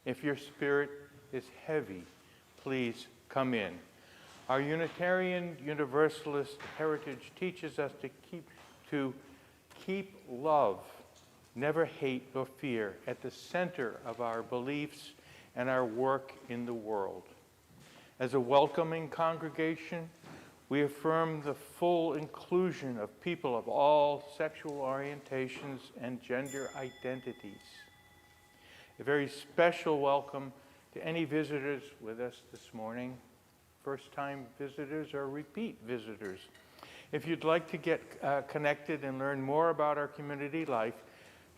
If your spirit is heavy, please come in. Our Unitarian Universalist heritage teaches us to keep love, never hate or fear, at the center of our beliefs and our work in the world. As a welcoming congregation, we affirm the full inclusion of people of all sexual orientations and gender identities. A very special welcome to any visitors with us this morning, first-time visitors or repeat visitors. If you'd like to get connected and learn more about our community life,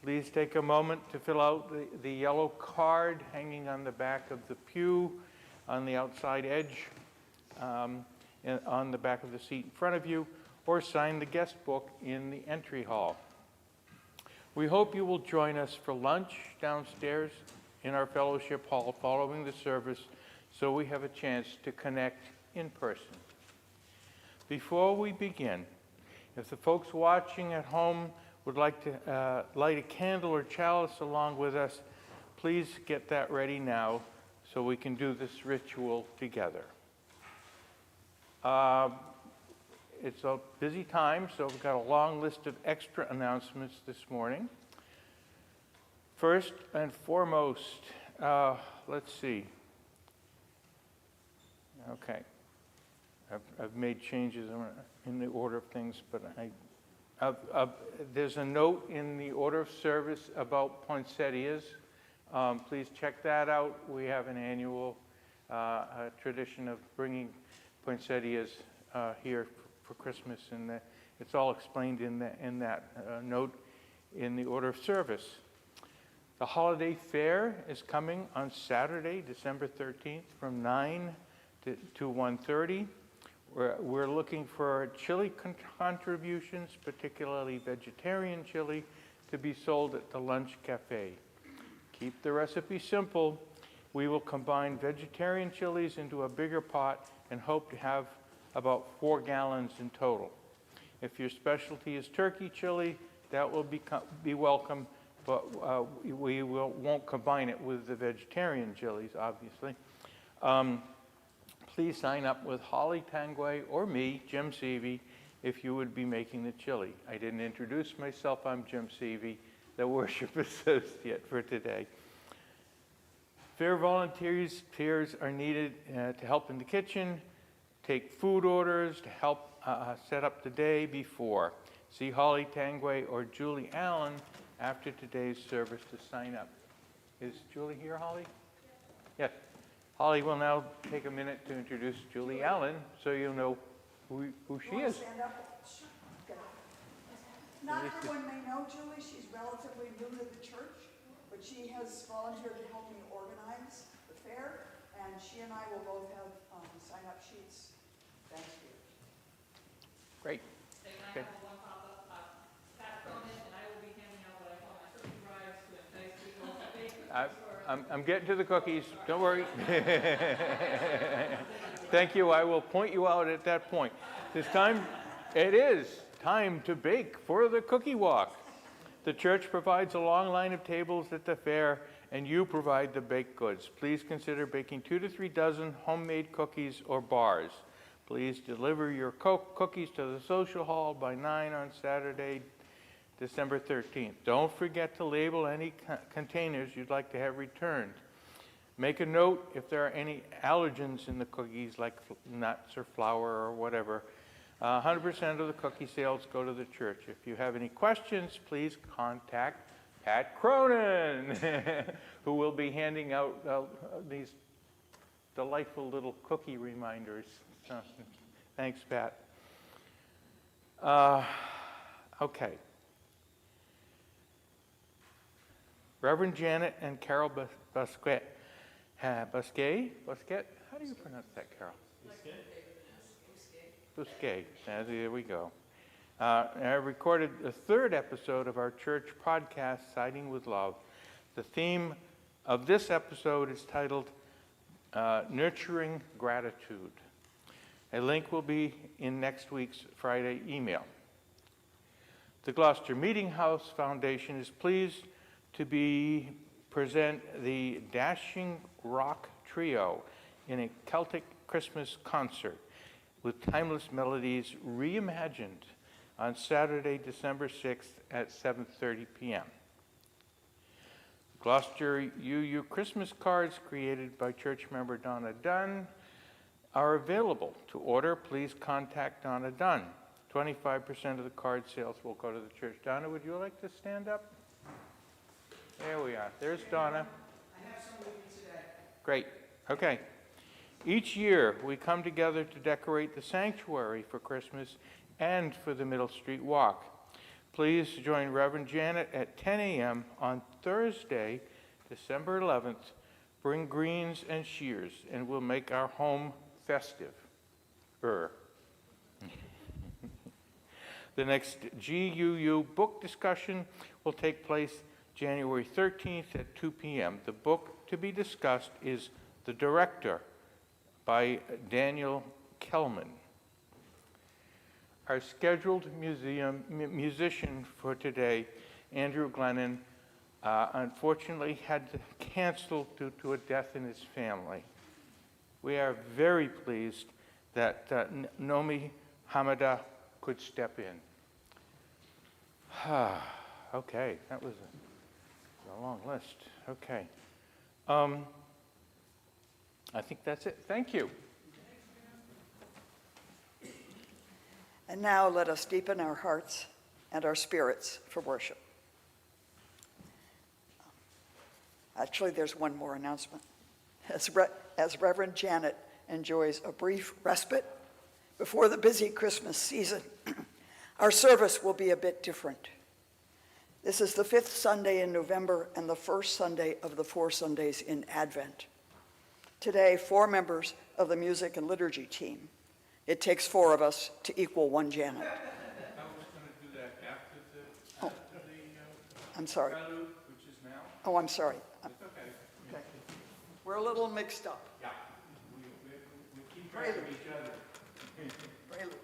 please take a moment to fill out the yellow card hanging on the back of the pew on the outside edge, on the back of the seat in front of you, or sign the guest book in the entry hall. We hope you will join us for lunch downstairs in our fellowship hall following the service, so we have a chance to connect in person. Before we begin, if the folks watching at home would like to light a candle or chalice along with us, please get that ready now so we can do this ritual together. It's a busy time, so we've got a long list of extra announcements this morning. First and foremost, let's see. Okay. I've made changes in the order of things, but there's a note in the order of service about poinsettias. Please check that out. We have an annual tradition of bringing poinsettias here for Christmas, and it's all explained in that note in the order of service. The holiday fair is coming on Saturday, December 13th, from 9 to 1:30. We're looking for chili contributions, particularly vegetarian chili, to be sold at the lunch cafe. Keep the recipe simple. We will combine vegetarian chilies into a bigger pot and hope to have about 4 gallons in total. If your specialty is turkey chili, that will be welcome, but we won't combine it with the vegetarian chilies, obviously. Please sign up with Holly Tanguay or me, Jim Seavey, if you would be making the chili. I didn't introduce myself. I'm Jim Seavey, the worship associate for today. Fair volunteers are needed to help in the kitchen, take food orders, to help set up the day before. See Holly Tanguay or Julie Allen after today's service to sign up. Is Julie here, Holly? Yes. Holly will now take a minute to introduce Julie Allen so you'll know who she is. Stand up? Sure. Not everyone may know Julie. She's relatively new to the church, but she has volunteered to help me organize the fair, and she and I will both have sign-up sheets. Thank you. Great. Okay. One pop-up. Pat Cronin and I will be handing out what I call my turkey drives to entice people to bake. I'm getting to the cookies. Don't worry. Thank you. I will point you out at that point. This time, it is time to bake for the cookie walk. The church provides a long line of tables at the fair, and you provide the baked goods. Please consider baking 2 to 3 dozen homemade cookies or bars. Please deliver your cookies to the social hall by 9 on Saturday, December 13th. Don't forget to label any containers you'd like to have returned. Make a note if there are any allergens in the cookies, like nuts or flour or whatever. 100% of the cookie sales go to the church. If you have any questions, please contact Pat Cronin, who will be handing out these delightful little cookie reminders. Thanks, Pat. Okay. Reverend Janet and Carol Busquet. How do you pronounce that, Carol? Busquet. There we go. I recorded the 3rd episode of our church podcast, Siding with Love. The theme of this episode is titled Nurturing Gratitude. A link will be in next week's Friday email. The Gloucester Meeting House Foundation is pleased to be present the Dashing Rock Trio in a Celtic Christmas concert with timeless melodies reimagined on Saturday, December 6th at 7:30 p.m. Gloucester UU Christmas cards created by church member Donna Dunn are available. To order, please contact Donna Dunn. 25% of the card sales will go to the church. Donna, would you like to stand up? There we are. There's Donna. I have some with me today. Great. Okay. Each year, we come together to decorate the sanctuary for Christmas and for the Middle Street Walk. Please join Reverend Janet at 10 a.m. on Thursday, December 11th. Bring greens and shears, and we'll make our home festive. The next GUU book discussion will take place January 13th at 2 p.m. The book to be discussed is The Director by Daniel Kellman. Our scheduled musician for today, Andrew Glennon, unfortunately had to cancel due to a death in his family. We are very pleased that Nomi Hamada could step in. Okay, that was a long list. Okay. I think that's it. Thank you. And now let us deepen our hearts and our spirits for worship. Actually, there's one more announcement. As Reverend Janet enjoys a brief respite before the busy Christmas season, our service will be a bit different. This is the 5th Sunday in November and the first Sunday of the 4 Sundays in Advent. Today, 4 members of the music and liturgy team. It takes 4 of us to equal 1 Janet. I was going to do that after the I'm sorry. prelude, which is now. Oh, I'm sorry. It's okay. Okay. We're a little mixed up. Yeah. We keep track of each other. Prelude.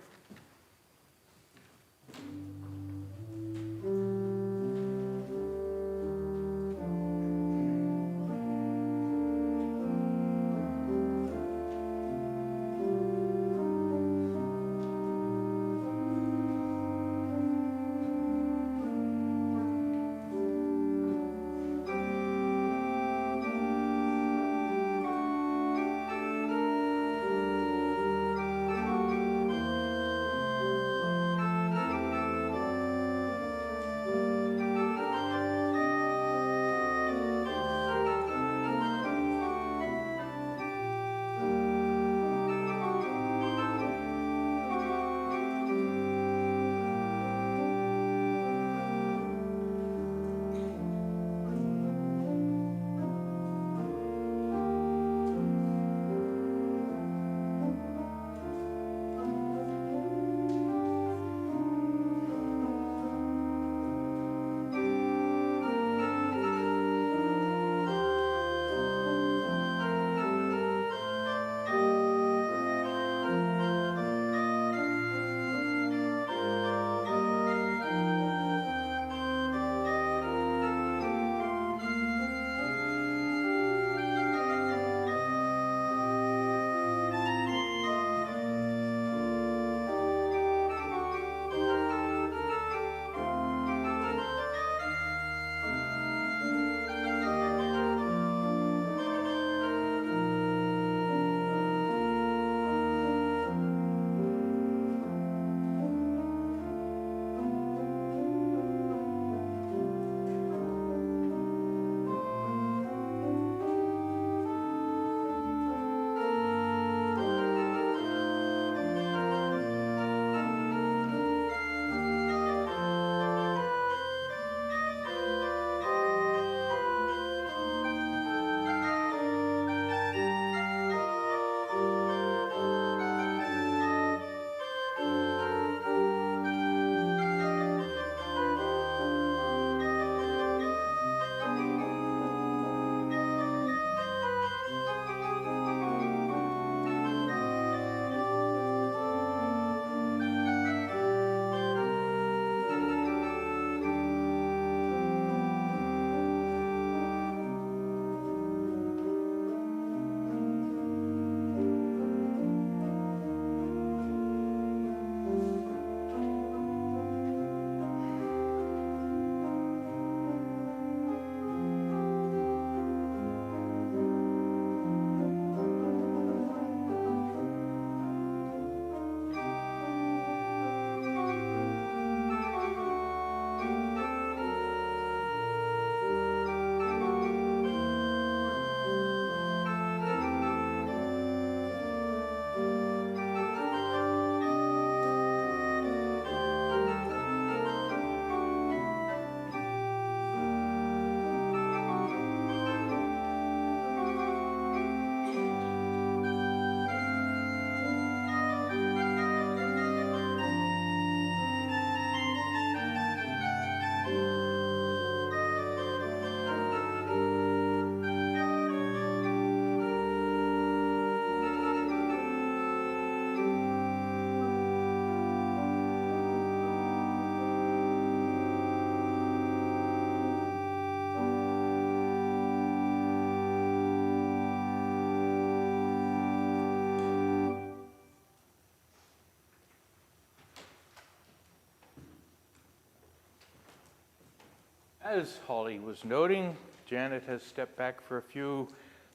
As Holly was noting, Janet has stepped back for a few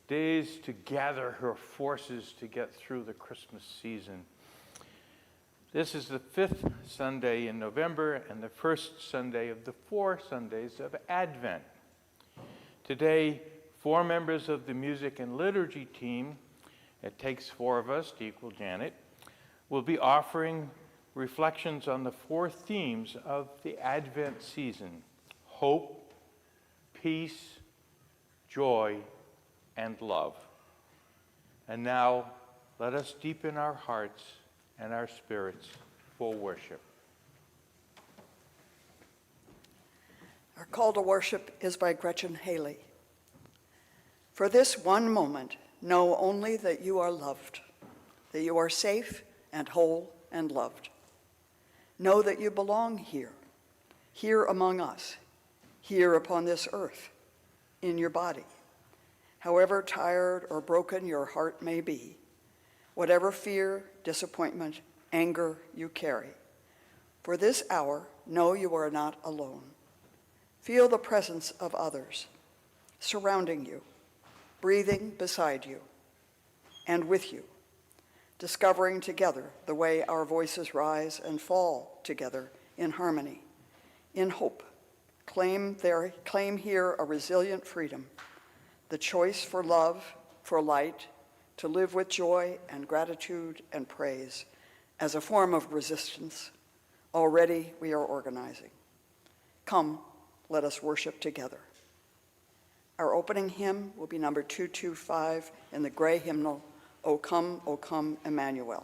days to gather her forces to get through the Christmas season. This is the 5th Sunday in November and the first Sunday of the 4 Sundays of Advent. Today, 4 members of the music and liturgy team, it takes 4 of us to equal Janet, will be offering reflections on the 4 themes of the Advent season: hope, peace, joy, and love. And now, let us deepen our hearts and our spirits for worship. Our call to worship is by Gretchen Haley. For this one moment, know only that you are loved, that you are safe and whole and loved. Know that you belong here, here among us, here upon this earth, in your body. However tired or broken your heart may be, whatever fear, disappointment, anger you carry, for this hour, know you are not alone. Feel the presence of others surrounding you, breathing beside you and with you, discovering together the way our voices rise and fall together in harmony, in hope. Claim here a resilient freedom, the choice for love, for light, to live with joy and gratitude and praise as a form of resistance. Already we are organizing. Come, let us worship together. Our opening hymn will be number 225 in the gray hymnal, O Come, Emmanuel.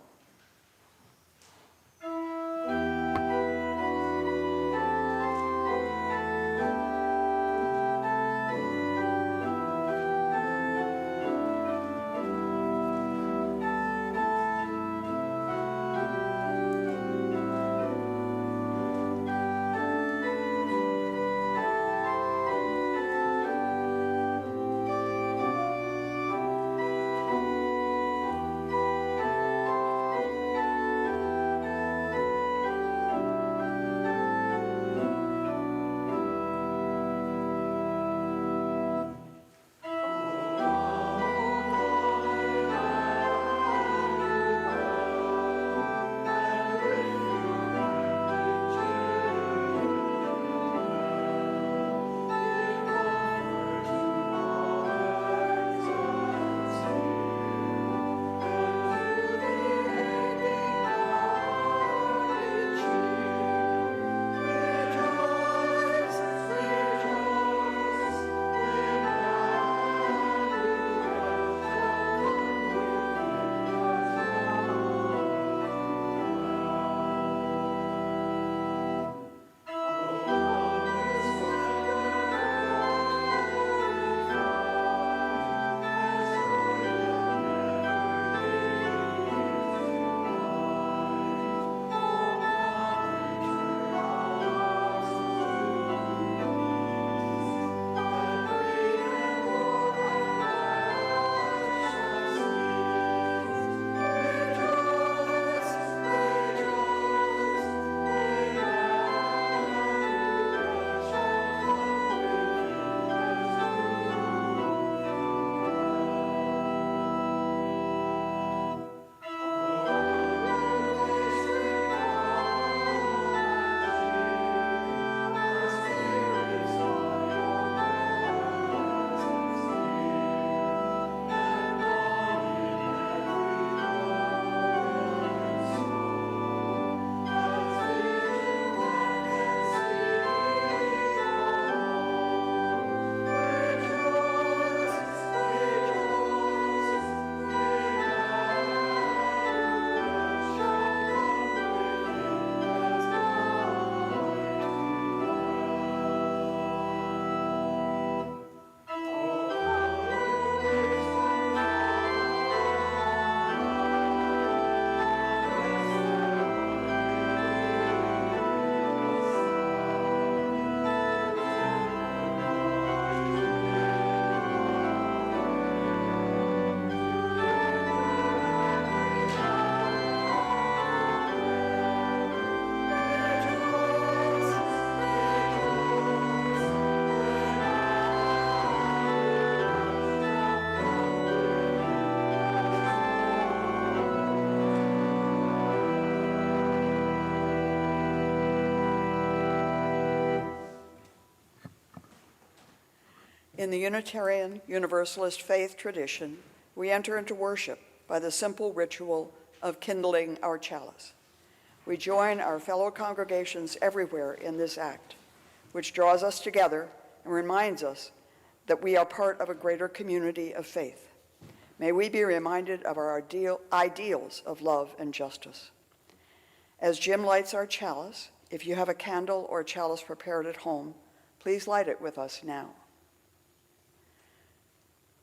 In the Unitarian Universalist faith tradition, we enter into worship by the simple ritual of kindling our chalice. We join our fellow congregations everywhere in this act, which draws us together and reminds us that we are part of a greater community of faith. May we be reminded of our ideals of love and justice. As Jim lights our chalice, if you have a candle or a chalice prepared at home, please light it with us now.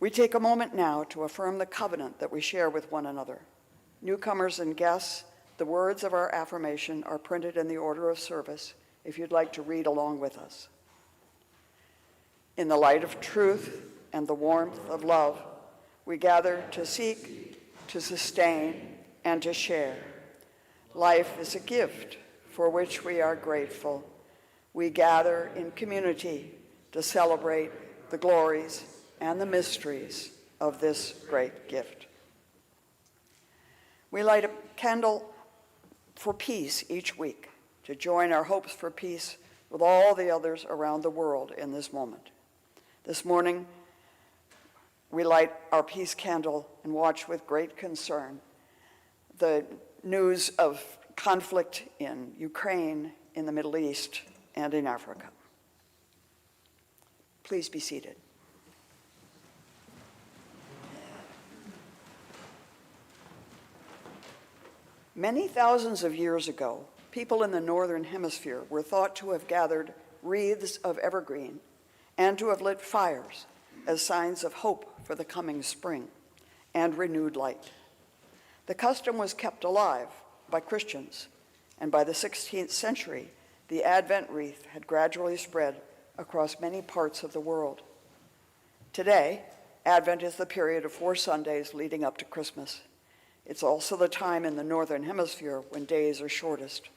We take a moment now to affirm the covenant that we share with one another. Newcomers and guests, the words of our affirmation are printed in the order of service if you'd like to read along with us. In the light of truth and the warmth of love, we gather to seek, to sustain, and to share. Life is a gift for which we are grateful. We gather in community to celebrate the glories and the mysteries of this great gift. We light a candle for peace each week to join our hopes for peace with all the others around the world in this moment. This morning, we light our peace candle and watch with great concern the news of conflict in Ukraine, in the Middle East, and in Africa. Please be seated. Many thousands of years ago, people in the Northern Hemisphere were thought to have gathered wreaths of evergreen and to have lit fires as signs of hope for the coming spring and renewed light. The custom was kept alive by Christians, and by the 16th century, the Advent wreath had gradually spread across many parts of the world. Today, Advent is the period of 4 Sundays leading up to Christmas. It's also the time in the Northern Hemisphere when days are shortest,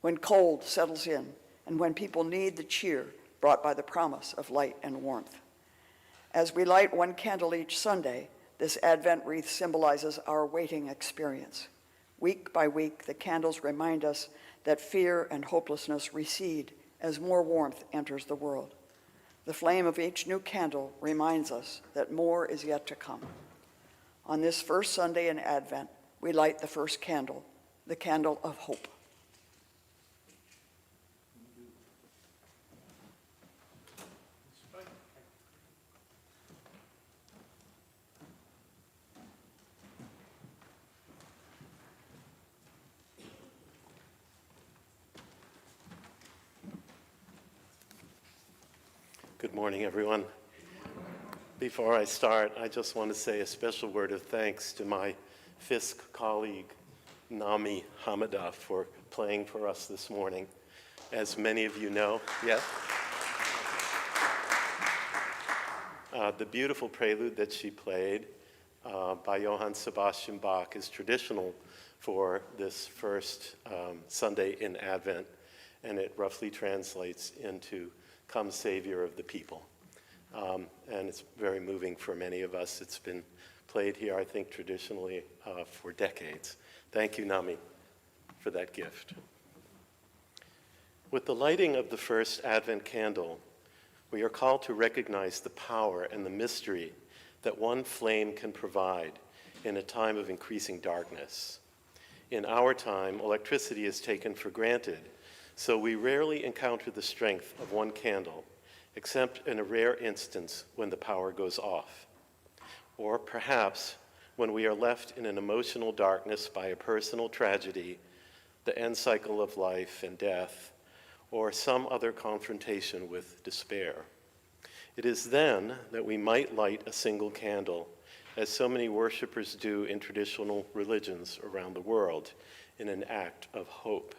when cold settles in, and when people need the cheer brought by the promise of light and warmth. As we light one candle each Sunday, this Advent wreath symbolizes our waiting experience. Week by week, the candles remind us that fear and hopelessness recede as more warmth enters the world. The flame of each new candle reminds us that more is yet to come. On this first Sunday in Advent, we light the first candle, the candle of hope. Good morning, everyone. Before I start, I just want to say a special word of thanks to my FISC colleague, Nami Hamada, for playing for us this morning. As many of you know, yes? The beautiful prelude that she played by Johann Sebastian Bach is traditional for this first Sunday in Advent, and it roughly translates into "Come, Savior of the People." And it's very moving for many of us. It's been played here, I think, traditionally for decades. Thank you, Nami, for that gift. With the lighting of the first Advent candle, we are called to recognize the power and the mystery that one flame can provide in a time of increasing darkness. In our time, electricity is taken for granted, so we rarely encounter the strength of one candle, except in a rare instance when the power goes off. Or perhaps when we are left in an emotional darkness by a personal tragedy, the end cycle of life and death, or some other confrontation with despair. It is then that we might light a single candle, as so many worshipers do in traditional religions around the world, in an act of hope.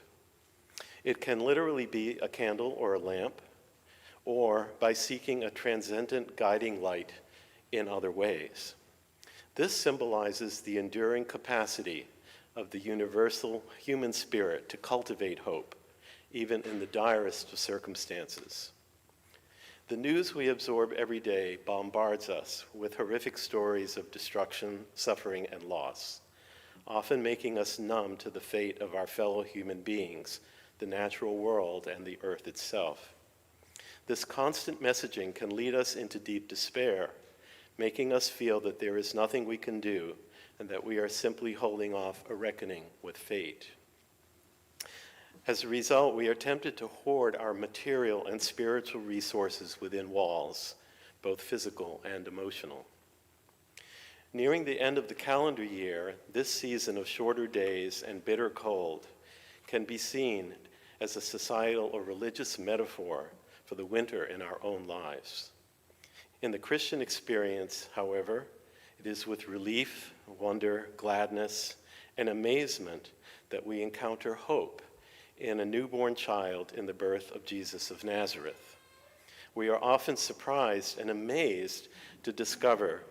It can literally be a candle or a lamp, or by seeking a transcendent guiding light in other ways. This symbolizes the enduring capacity of the universal human spirit to cultivate hope, even in the direst of circumstances. The news we absorb every day bombards us with horrific stories of destruction, suffering, and loss, often making us numb to the fate of our fellow human beings, the natural world, and the earth itself. This constant messaging can lead us into deep despair, making us feel that there is nothing we can do and that we are simply holding off a reckoning with fate. As a result, we are tempted to hoard our material and spiritual resources within walls, both physical and emotional. Nearing the end of the calendar year, this season of shorter days and bitter cold can be seen as a societal or religious metaphor for the winter in our own lives. In the Christian experience, however, it is with relief, wonder, gladness, and amazement that we encounter hope in a newborn child in the birth of Jesus of Nazareth. We are often surprised and amazed to discover,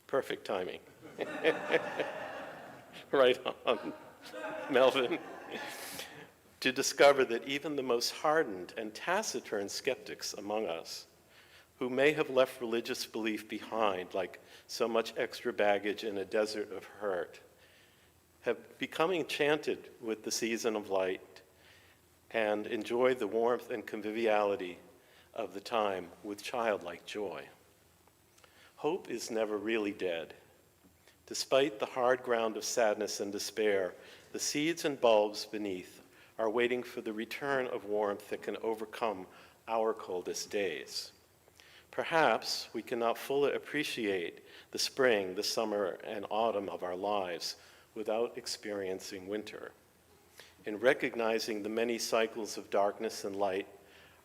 perfect timing, right on, Melvin, to discover that even the most hardened and taciturn skeptics among us, who may have left religious belief behind like so much extra baggage in a desert of hurt, have become enchanted with the season of light and enjoy the warmth and conviviality of the time with childlike joy. Hope is never really dead. Despite the hard ground of sadness and despair, the seeds and bulbs beneath are waiting for the return of warmth that can overcome our coldest days. Perhaps we cannot fully appreciate the spring, the summer, and autumn of our lives without experiencing winter. In recognizing the many cycles of darkness and light,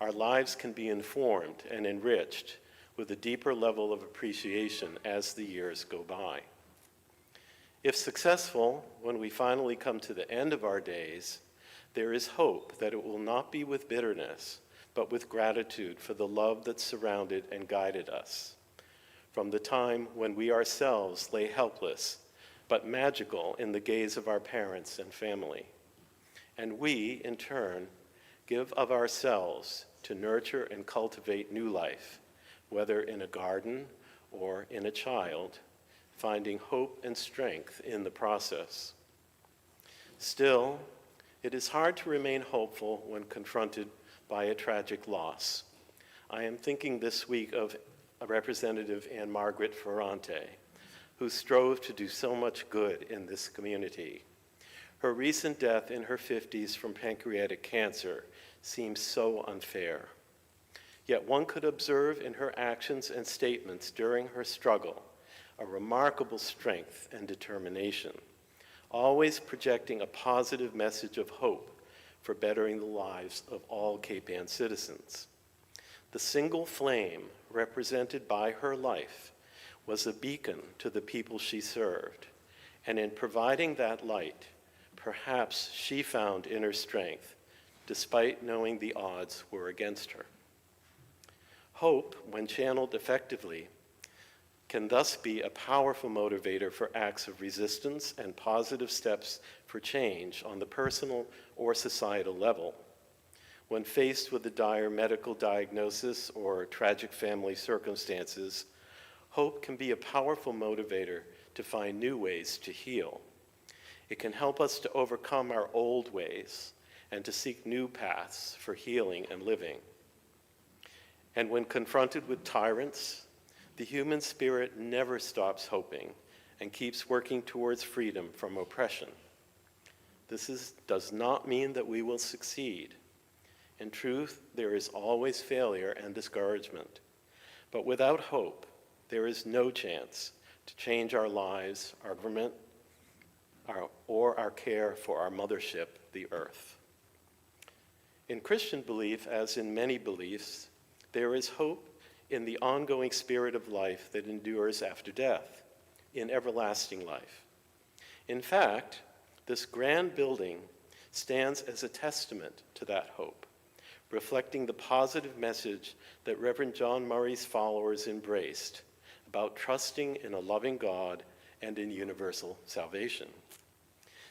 our lives can be informed and enriched with a deeper level of appreciation as the years go by. If successful, when we finally come to the end of our days, there is hope that it will not be with bitterness, but with gratitude for the love that surrounded and guided us. From the time when we ourselves lay helpless, but magical in the gaze of our parents and family. And we, in turn, give of ourselves to nurture and cultivate new life, whether in a garden or in a child, finding hope and strength in the process. Still, it is hard to remain hopeful when confronted by a tragic loss. I am thinking this week of Representative Anne Margaret Ferrante, who strove to do so much good in this community. Her recent death in her 50s from pancreatic cancer seems so unfair. Yet one could observe in her actions and statements during her struggle a remarkable strength and determination, always projecting a positive message of hope for bettering the lives of all Cape Ann citizens. The single flame represented by her life was a beacon to the people she served, and in providing that light, perhaps she found inner strength, despite knowing the odds were against her. Hope, when channeled effectively, can thus be a powerful motivator for acts of resistance and positive steps for change on the personal or societal level. When faced with a dire medical diagnosis or tragic family circumstances, hope can be a powerful motivator to find new ways to heal. It can help us to overcome our old ways and to seek new paths for healing and living. And when confronted with tyrants, the human spirit never stops hoping and keeps working towards freedom from oppression. This does not mean that we will succeed. In truth, there is always failure and discouragement. But without hope, there is no chance to change our lives, our government, or our care for our mothership, the earth. In Christian belief, as in many beliefs, there is hope in the ongoing spirit of life that endures after death, in everlasting life. In fact, this grand building stands as a testament to that hope, reflecting the positive message that Reverend John Murray's followers embraced about trusting in a loving God and in universal salvation.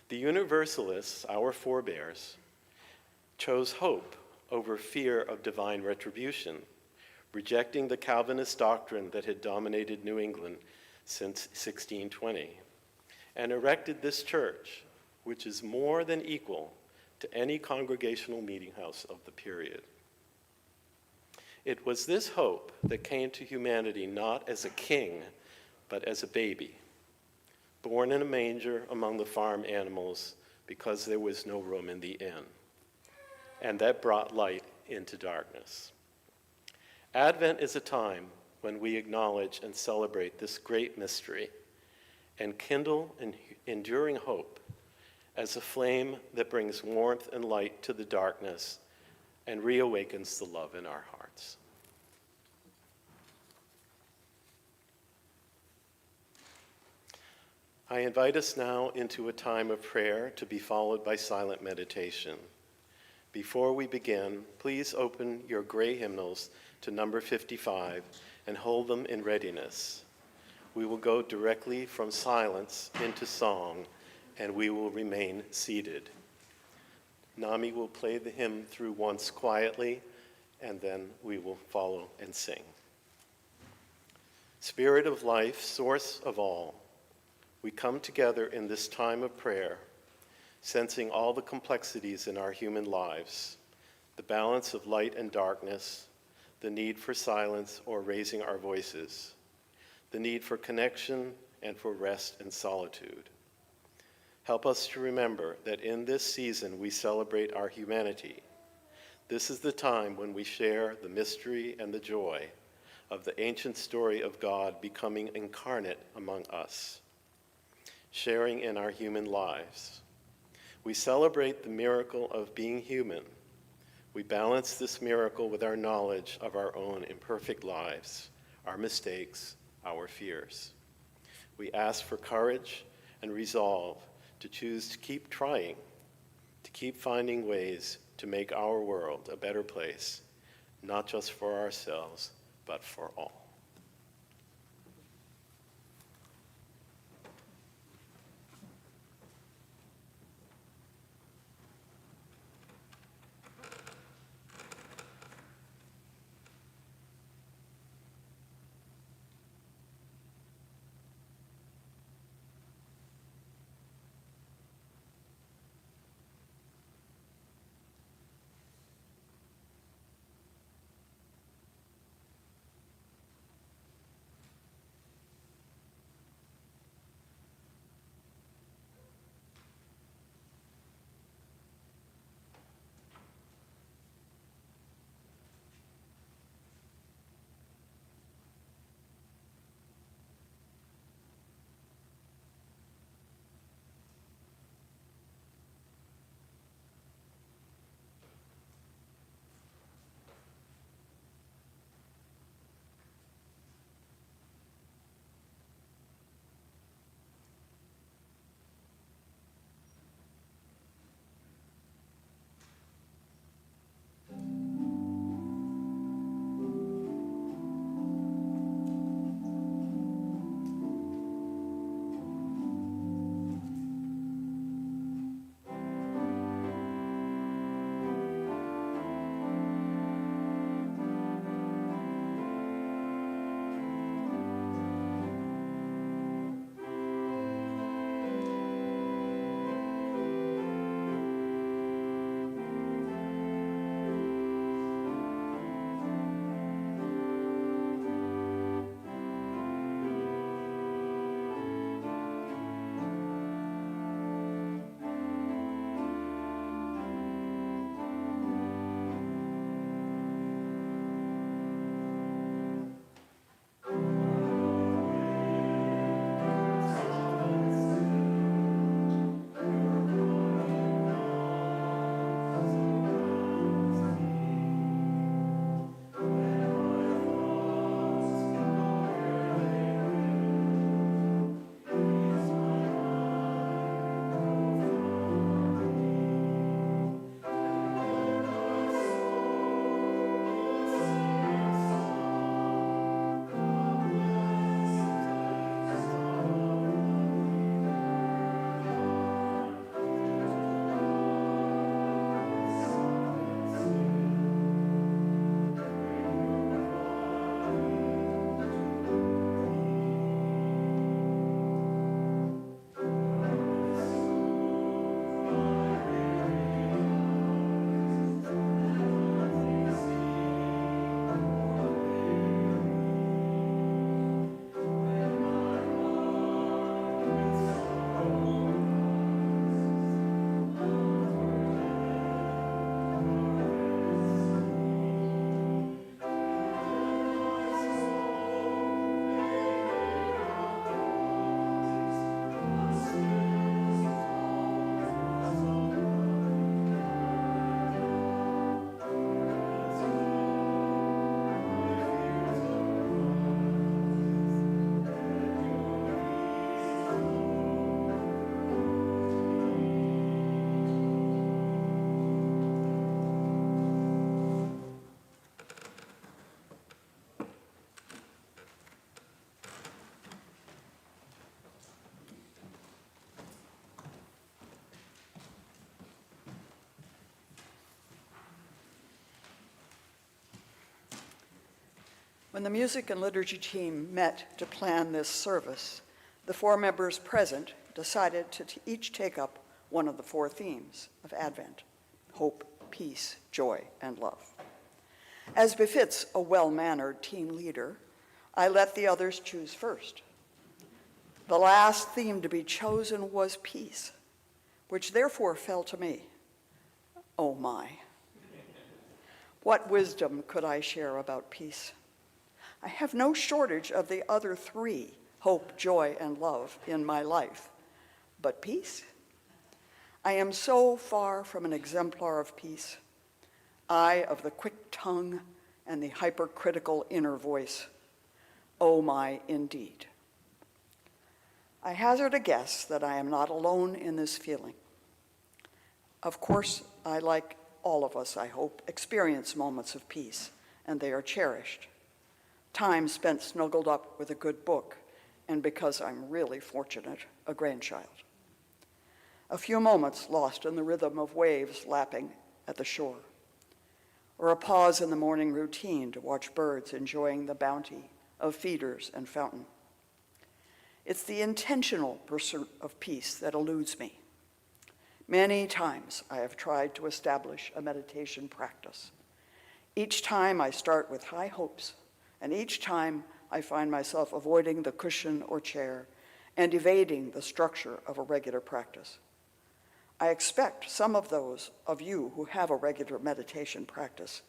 The Universalists, our forebears, chose hope over fear of divine retribution, rejecting the Calvinist doctrine that had dominated New England since 1620, and erected this church, which is more than equal to any congregational meeting house of the period. It was this hope that came to humanity not as a king, but as a baby, born in a manger among the farm animals because there was no room in the inn. And that brought light into darkness. Advent is a time when we acknowledge and celebrate this great mystery and kindle an enduring hope as a flame that brings warmth and light to the darkness and reawakens the love in our hearts. I invite us now into a time of prayer to be followed by silent meditation. Before we begin, please open your gray hymnals to number 55 and hold them in readiness. We will go directly from silence into song, and we will remain seated. Nami will play the hymn through once quietly, and then we will follow and sing. Spirit of life, source of all, we come together in this time of prayer, sensing all the complexities in our human lives, the balance of light and darkness, the need for silence or raising our voices, the need for connection and for rest and solitude. Help us to remember that in this season we celebrate our humanity. This is the time when we share the mystery and the joy of the ancient story of God becoming incarnate among us, sharing in our human lives. We celebrate the miracle of being human. We balance this miracle with our knowledge of our own imperfect lives, our mistakes, our fears. We ask for courage and resolve to choose to keep trying, to keep finding ways to make our world a better place, not just for ourselves, but for all. When the music and liturgy team met to plan this service, the 4 members present decided to each take up one of the 4 themes of Advent: hope, peace, joy, and love. As befits a well-mannered team leader, I let the others choose first. The last theme to be chosen was peace, which therefore fell to me. Oh my. What wisdom could I share about peace? I have no shortage of the other 3, hope, joy, and love, in my life. But peace? I am so far from an exemplar of peace. I of the quick tongue and the hypercritical inner voice. Oh my, indeed. I hazard a guess that I am not alone in this feeling. Of course, I, like all of us, I hope, experience moments of peace, and they are cherished. Time spent snuggled up with a good book, and because I'm really fortunate, a grandchild. A few moments lost in the rhythm of waves lapping at the shore, or a pause in the morning routine to watch birds enjoying the bounty of feeders and fountain. It's the intentional pursuit of peace that eludes me. Many times I have tried to establish a meditation practice. Each time I start with high hopes, and each time I find myself avoiding the cushion or chair and evading the structure of a regular practice. I expect some of those of you who have a regular meditation practice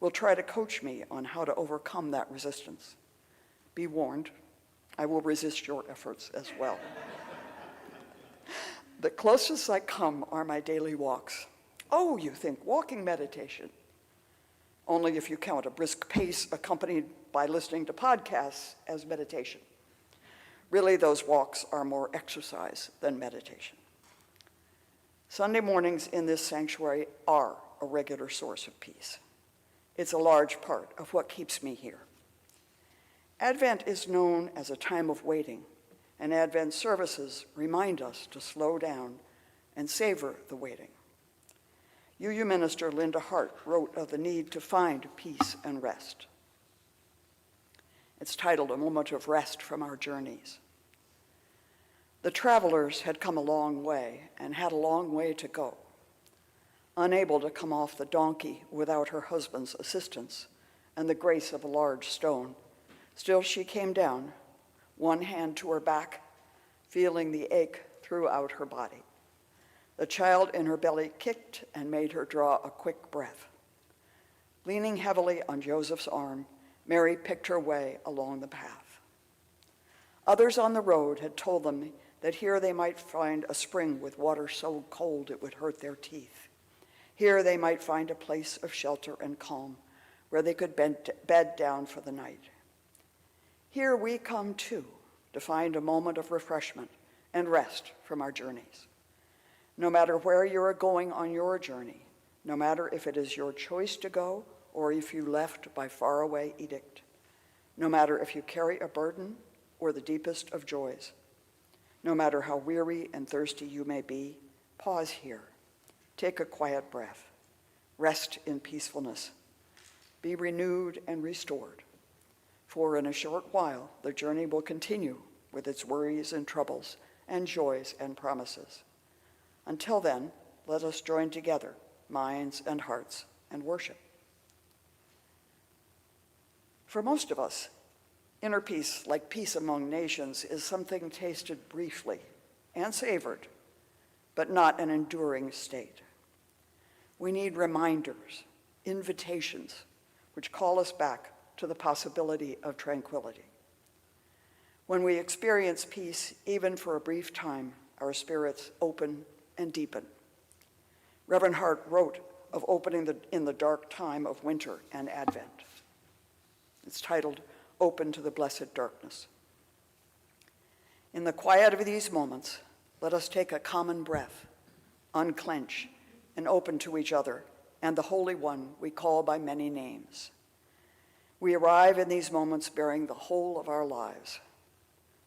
will try to coach me on how to overcome that resistance. Be warned, I will resist your efforts as well. The closest I come are my daily walks. Oh, you think walking meditation? Only if you count a brisk pace accompanied by listening to podcasts as meditation. Really, those walks are more exercise than meditation. Sunday mornings in this sanctuary are a regular source of peace. It's a large part of what keeps me here. Advent is known as a time of waiting, and Advent services remind us to slow down and savor the waiting. UU minister Linda Hart wrote of the need to find peace and rest. It's titled A Moment of Rest from Our Journeys. The travelers had come a long way and had a long way to go. Unable to come off the donkey without her husband's assistance and the grace of a large stone, still she came down, one hand to her back, feeling the ache throughout her body. The child in her belly kicked and made her draw a quick breath. Leaning heavily on Joseph's arm, Mary picked her way along the path. Others on the road had told them that here they might find a spring with water so cold it would hurt their teeth. Here they might find a place of shelter and calm where they could bed down for the night. Here we come too to find a moment of refreshment and rest from our journeys. No matter where you are going on your journey, no matter if it is your choice to go or if you left by faraway edict, no matter if you carry a burden or the deepest of joys, no matter how weary and thirsty you may be, pause here. Take a quiet breath. Rest in peacefulness. Be renewed and restored. For in a short while, the journey will continue with its worries and troubles and joys and promises. Until then, let us join together, minds and hearts, and worship. For most of us, inner peace, like peace among nations, is something tasted briefly and savored, but not an enduring state. We need reminders, invitations, which call us back to the possibility of tranquility. When we experience peace, even for a brief time, our spirits open and deepen. Reverend Hart wrote of opening in the dark time of winter and Advent. It's titled, Open to the Blessed Darkness. In the quiet of these moments, let us take a common breath, unclench, and open to each other and the Holy One we call by many names. We arrive in these moments bearing the whole of our lives.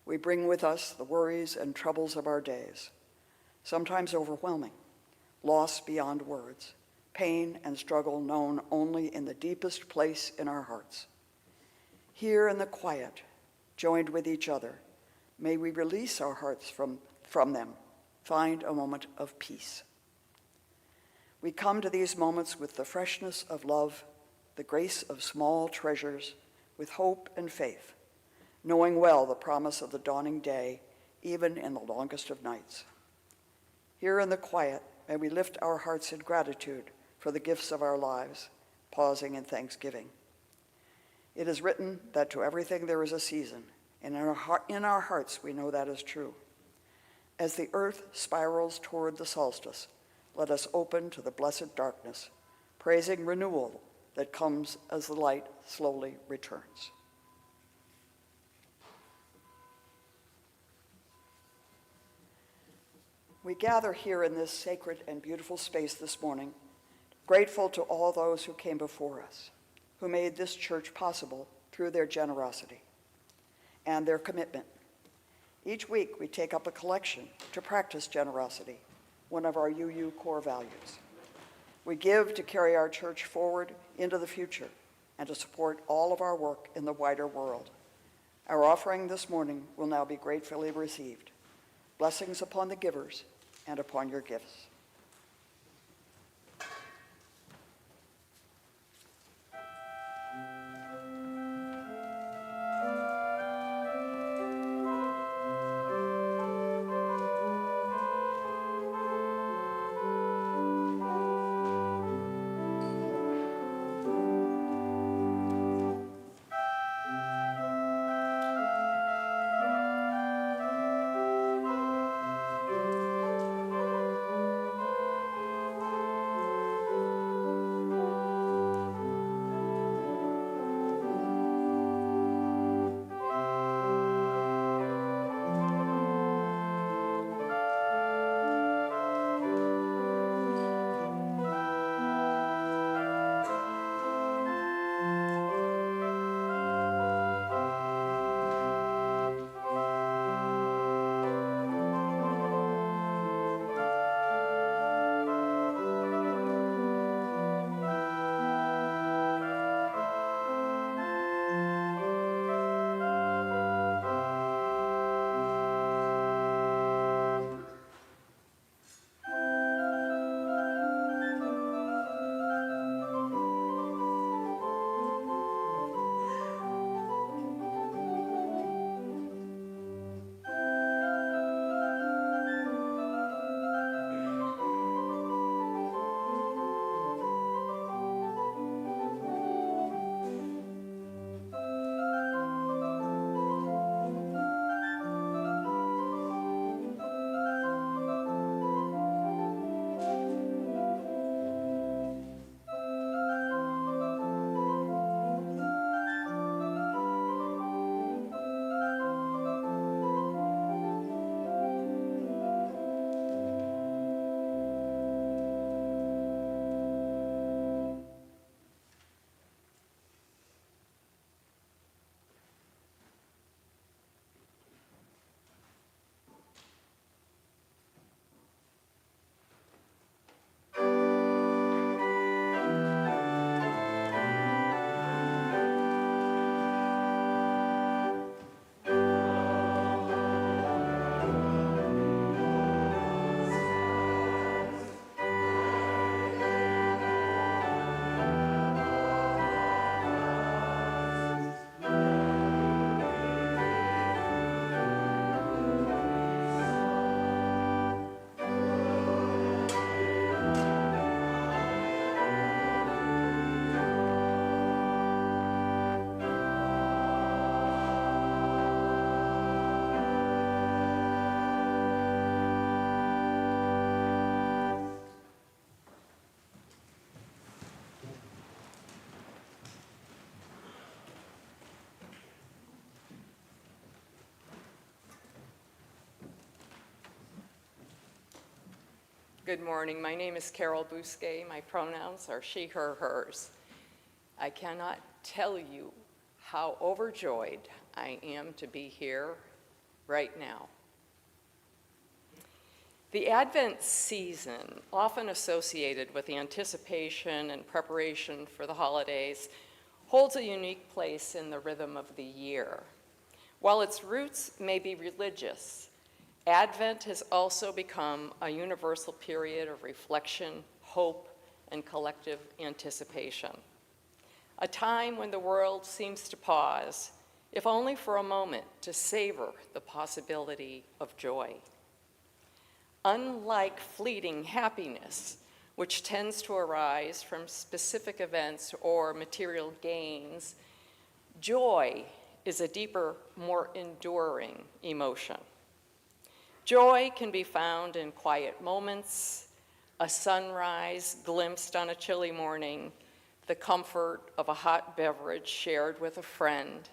We bring with us the worries and troubles of our days, sometimes overwhelming, loss beyond words, pain and struggle known only in the deepest place in our hearts. Here in the quiet, joined with each other, may we release our hearts from them, find a moment of peace. We come to these moments with the freshness of love, the grace of small treasures, with hope and faith, knowing well the promise of the dawning day, even in the longest of nights. Here in the quiet, may we lift our hearts in gratitude for the gifts of our lives, pausing in thanksgiving. It is written that to everything there is a season, and in our hearts we know that is true. As the earth spirals toward the solstice, let us open to the blessed darkness, praising renewal that comes as the light slowly returns. We gather here in this sacred and beautiful space this morning, grateful to all those who came before us, who made this church possible through their generosity and their commitment. Each week, we take up a collection to practice generosity, one of our UU core values. We give to carry our church forward into the future and to support all of our work in the wider world. Our offering this morning will now be gratefully received. Blessings upon the givers and upon your gifts. Good morning. My name is Carol Bousquet. My pronouns are she, her, hers. I cannot tell you how overjoyed I am to be here right now. The Advent season, often associated with the anticipation and preparation for the holidays, holds a unique place in the rhythm of the year. While its roots may be religious, Advent has also become a universal period of reflection, hope, and collective anticipation. A time when the world seems to pause, if only for a moment, to savor the possibility of joy. Unlike fleeting happiness, which tends to arise from specific events or material gains, joy is a deeper, more enduring emotion. Joy can be found in quiet moments, a sunrise glimpsed on a chilly morning, the comfort of a hot beverage shared with a friend,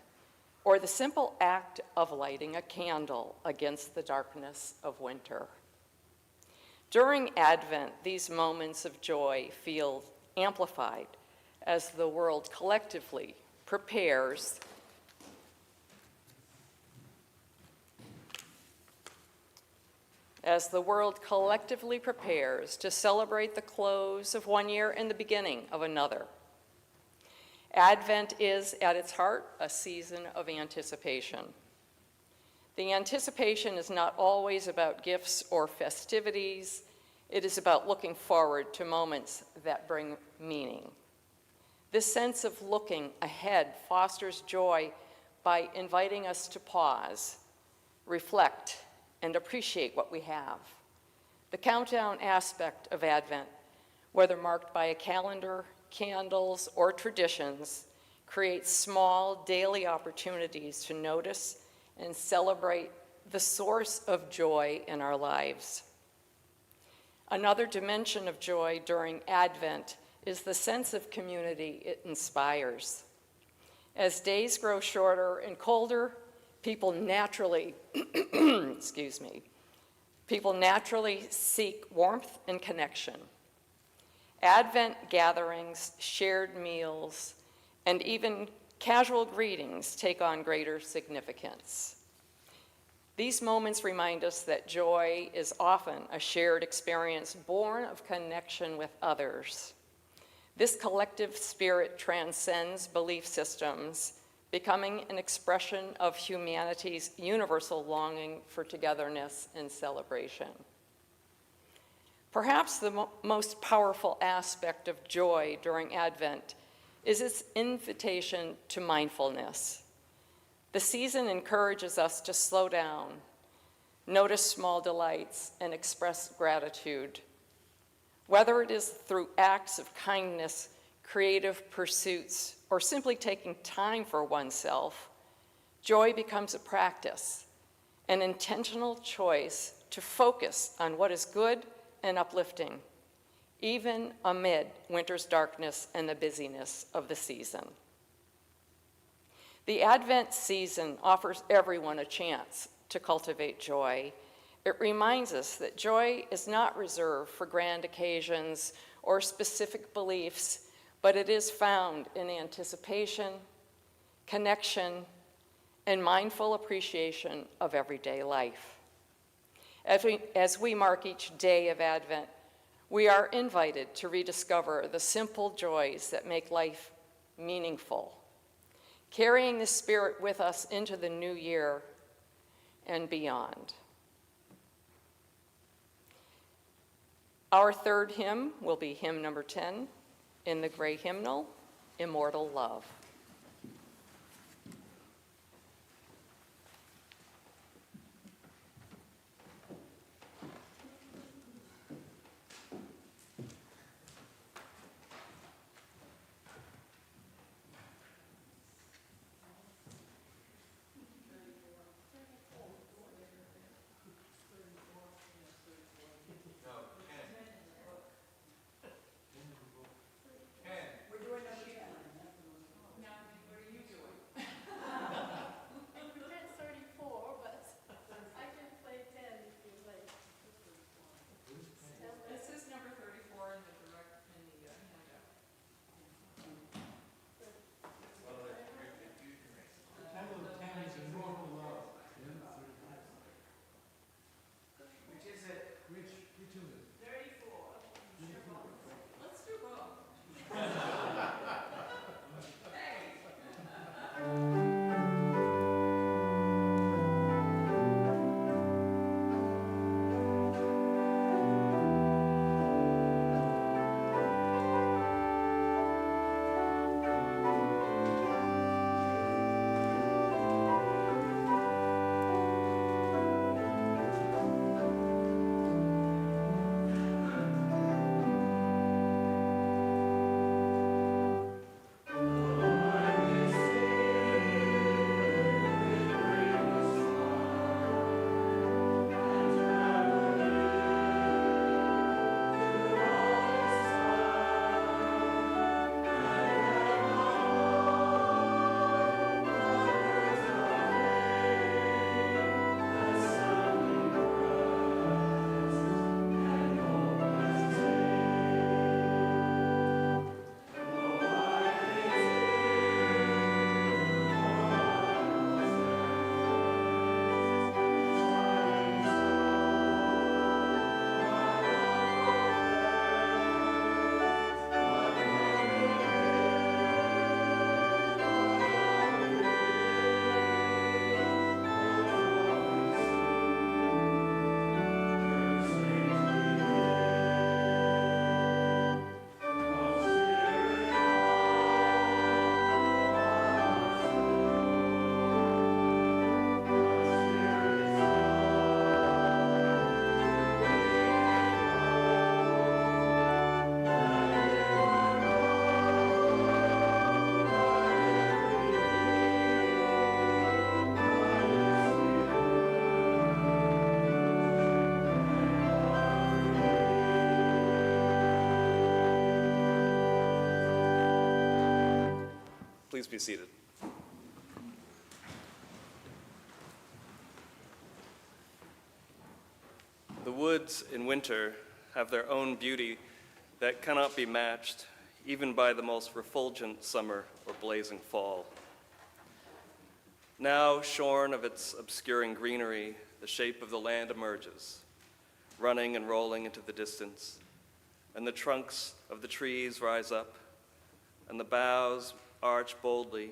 or the simple act of lighting a candle against the darkness of winter. During Advent, these moments of joy feel amplified as the world collectively prepares to celebrate the close of one year and the beginning of another. Advent is, at its heart, a season of anticipation. The anticipation is not always about gifts or festivities. It is about looking forward to moments that bring meaning. This sense of looking ahead fosters joy by inviting us to pause, reflect, and appreciate what we have. The countdown aspect of Advent, whether marked by a calendar, candles, or traditions, creates small daily opportunities to notice and celebrate the source of joy in our lives. Another dimension of joy during Advent is the sense of community it inspires. As days grow shorter and colder, people naturally, seek warmth and connection. Advent gatherings, shared meals, and even casual greetings take on greater significance. These moments remind us that joy is often a shared experience born of connection with others. This collective spirit transcends belief systems, becoming an expression of humanity's universal longing for togetherness and celebration. Perhaps the most powerful aspect of joy during Advent is its invitation to mindfulness. The season encourages us to slow down, notice small delights, and express gratitude. Whether it is through acts of kindness, creative pursuits, or simply taking time for oneself, joy becomes a practice, an intentional choice to focus on what is good and uplifting, even amid winter's darkness and the busyness of the season. The Advent season offers everyone a chance to cultivate joy. It reminds us that joy is not reserved for grand occasions or specific beliefs, but it is found in anticipation, connection, and mindful appreciation of everyday life. As we mark each day of Advent, we are invited to rediscover the simple joys that make life meaningful, carrying the spirit with us into the new year and beyond. Our third hymn will be hymn number 10 in the gray hymnal, Immortal Love. We're doing number 10. Please be seated. The woods in winter have their own beauty that cannot be matched even by the most refulgent summer or blazing fall. Now, shorn of its obscuring greenery, the shape of the land emerges, running and rolling into the distance, and the trunks of the trees rise up, and the boughs arch boldly,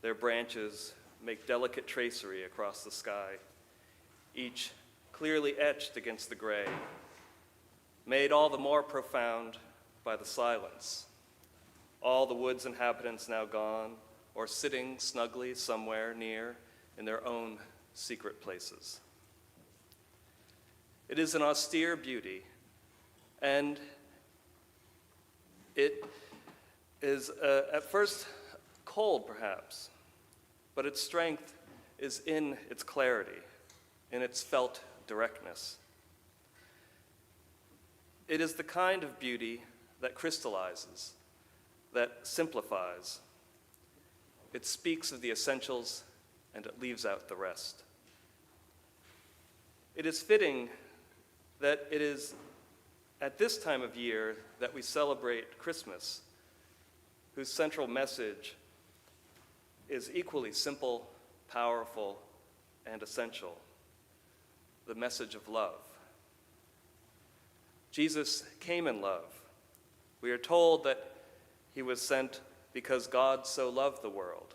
their branches make delicate tracery across the sky, each clearly etched against the gray, made all the more profound by the silence. All the wood's inhabitants now gone, or sitting snugly somewhere near in their own secret places. It is an austere beauty, and it is at first cold perhaps, but its strength is in its clarity, in its felt directness. It is the kind of beauty that crystallizes, that simplifies. It speaks of the essentials and it leaves out the rest. It is fitting that it is at this time of year that we celebrate Christmas, whose central message is equally simple, powerful, and essential: the message of love. Jesus came in love. We are told that he was sent because God so loved the world.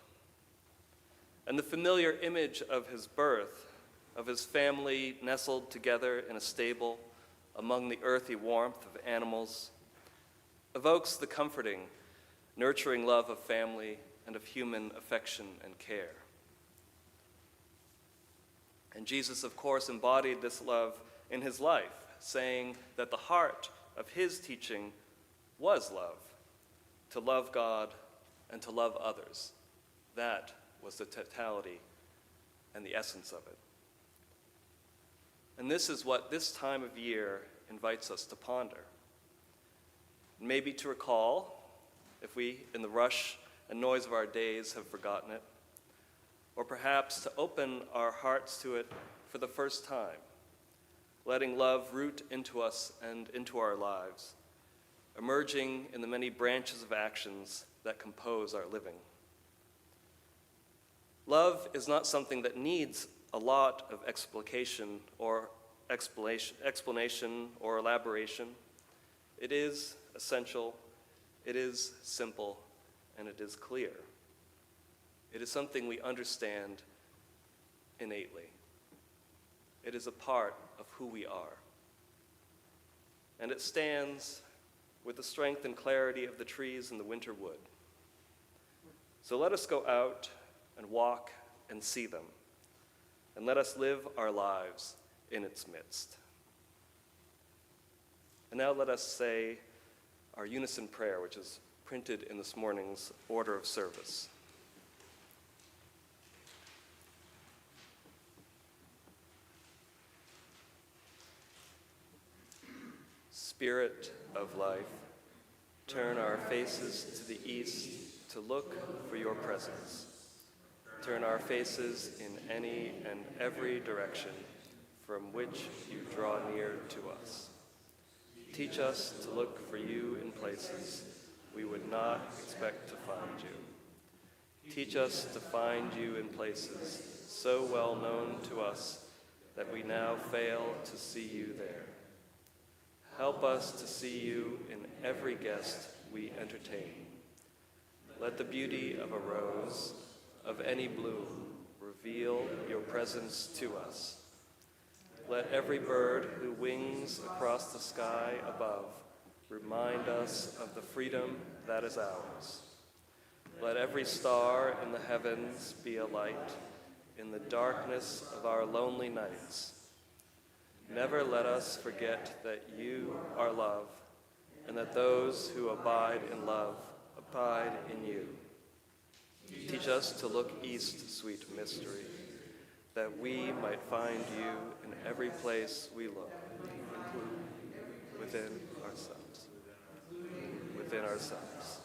And the familiar image of his birth, of his family nestled together in a stable among the earthy warmth of animals, evokes the comforting, nurturing love of family and of human affection and care. And Jesus, of course, embodied this love in his life, saying that the heart of his teaching was love, to love God and to love others. That was the totality and the essence of it. And this is what this time of year invites us to ponder. Maybe to recall, if we, in the rush and noise of our days, have forgotten it, or perhaps to open our hearts to it for the first time, letting love root into us and into our lives, emerging in the many branches of actions that compose our living. Love is not something that needs a lot of explanation or elaboration. It is essential, it is simple, and it is clear. It is something we understand innately. It is a part of who we are. And it stands with the strength and clarity of the trees in the winter wood. So let us go out and walk and see them, and let us live our lives in its midst. And now let us say our unison prayer, which is printed in this morning's order of service. Spirit of life, turn our faces to the east to look for your presence. Turn our faces in any and every direction from which you draw near to us. Teach us to look for you in places we would not expect to find you. Teach us to find you in places so well known to us that we now fail to see you there. Help us to see you in every guest we entertain. Let the beauty of a rose, of any bloom, reveal your presence to us. Let every bird who wings across the sky above remind us of the freedom that is ours. Let every star in the heavens be a light in the darkness of our lonely nights. Never let us forget that you are love, and that those who abide in love abide in you. Teach us to look east, sweet mystery, that we might find you in every place we look, including within ourselves. Within ourselves.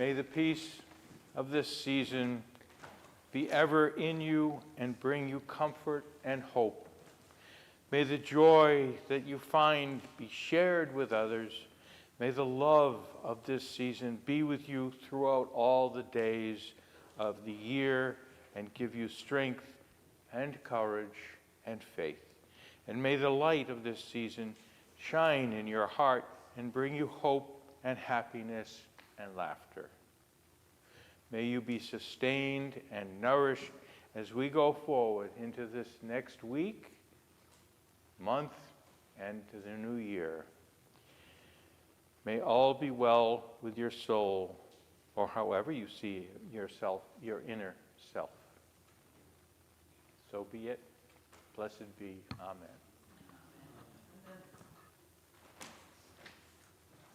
May the peace of this season be ever in you and bring you comfort and hope. May the joy that you find be shared with others. May the love of this season be with you throughout all the days of the year and give you strength and courage and faith. And may the light of this season shine in your heart and bring you hope and happiness and laughter. May you be sustained and nourished as we go forward into this next week, month, and to the new year. May all be well with your soul, or however you see yourself, your inner self. So be it. Blessed be. Amen.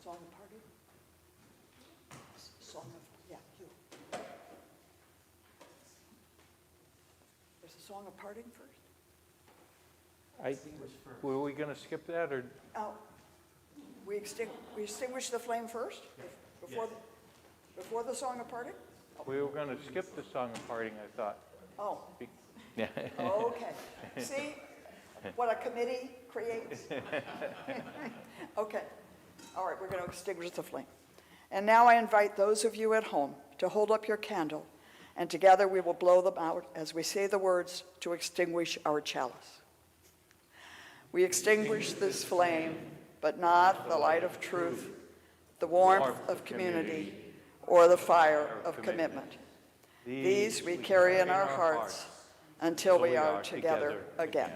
Song of parting? Song of, yeah, you. There's a song of parting first? Were we going to skip that, or? Oh, we extinguish the flame first? Before the song of parting? We were going to skip the song of parting, I thought. Oh, Yeah. okay. See what a committee creates? Okay. All right, we're going to extinguish the flame. And now I invite those of you at home to hold up your candle, and together we will blow them out as we say the words to extinguish our chalice. We extinguish this flame, but not the light of truth, the warmth of community, or the fire of commitment. These we carry in our hearts until we are together again.